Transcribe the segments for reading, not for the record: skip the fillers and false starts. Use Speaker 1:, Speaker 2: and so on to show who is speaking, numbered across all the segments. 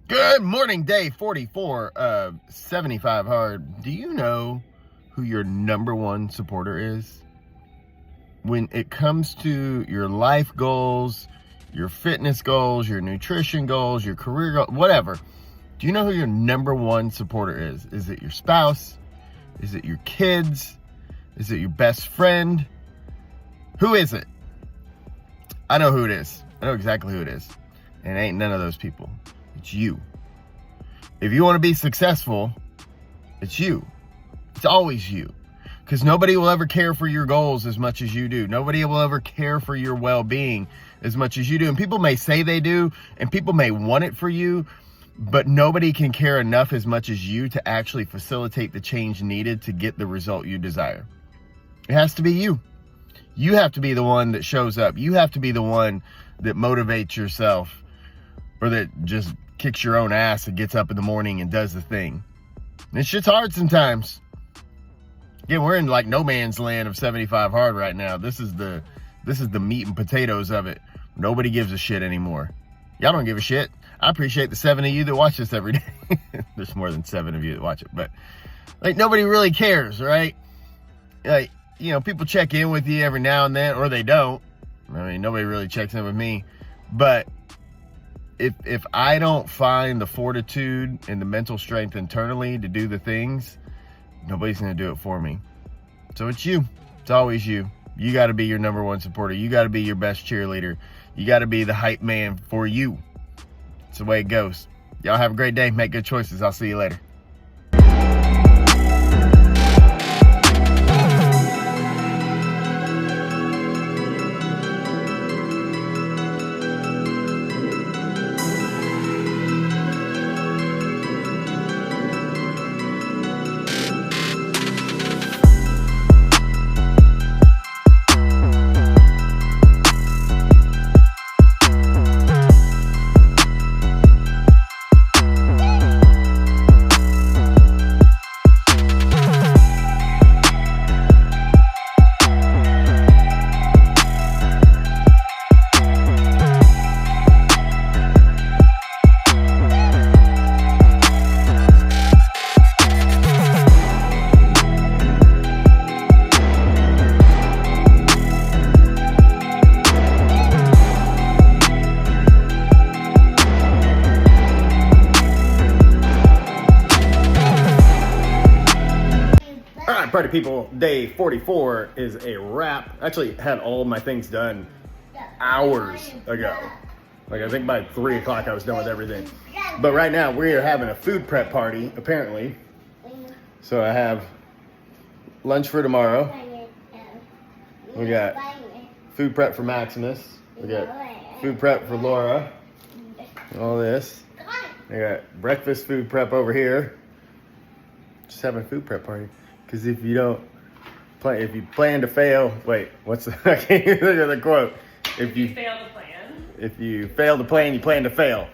Speaker 1: Good morning, day 44 of 75 Hard. Do you know who your number one supporter is? When it comes to your life goals, your fitness goals, your nutrition goals, your career goals, whatever. Do you know who your number one supporter is? Is it your spouse? Is it your kids? Is it your best friend? Who is it? I know who it is. I know exactly who it is. And it ain't none of those people. It's you. If you want to be successful, it's you. It's always you. Because nobody will ever care for your goals as much as you do. Nobody will ever care for your well-being as much as you do. And people may say they do, and people may want it for you, but nobody can care enough as much as you to actually facilitate the change needed to get the result you desire. It has to be you. You have to be the one that shows up. You have to be the one that motivates yourself, or that just kicks your own ass and gets up in the morning and does the thing. And shit's hard sometimes. Again, we're in like no man's land of 75 Hard right now. This is the meat and potatoes of it. Nobody gives a shit anymore. Y'all don't give a shit. I appreciate the 7 of you that watch this every day. There's more than 7 of you that watch it, but like nobody really cares, right? Like, you know, people check in with you every now and then, or they don't. I mean, nobody really checks in with me, but if I don't find the fortitude and the mental strength internally to do the things, nobody's going to do it for me. So it's you. It's always you. You got to be your number one supporter. You got to be your best cheerleader. You got to be the hype man for you. It's the way it goes. Y'all have a great day. Make good choices. I'll see you later. Party people, day 44 is a wrap. I actually had all of my things done hours ago. Like I think by 3 o'clock I was done with everything. But right now we are having a food prep party, apparently. So I have lunch for tomorrow. We got food prep for Maximus. We got food prep for Laura. All this. I got breakfast food prep over here. Just having a food prep party. Because if you plan to fail, wait, what's the, I can't even think of the quote.
Speaker 2: If you fail to plan.
Speaker 1: If you fail to plan, you plan to fail.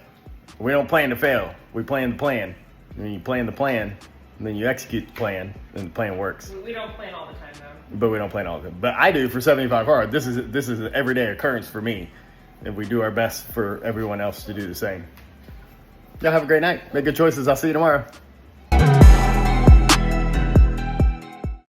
Speaker 1: We don't plan to fail. We plan the plan. And then you plan the plan, and then you execute the plan, and the plan works.
Speaker 2: We don't plan all the time, though.
Speaker 1: But we don't plan all the time. But I do for 75 Hard. This is an everyday occurrence for me. And we do our best for everyone else to do the same. Y'all have a great night. Make good choices. I'll see you tomorrow.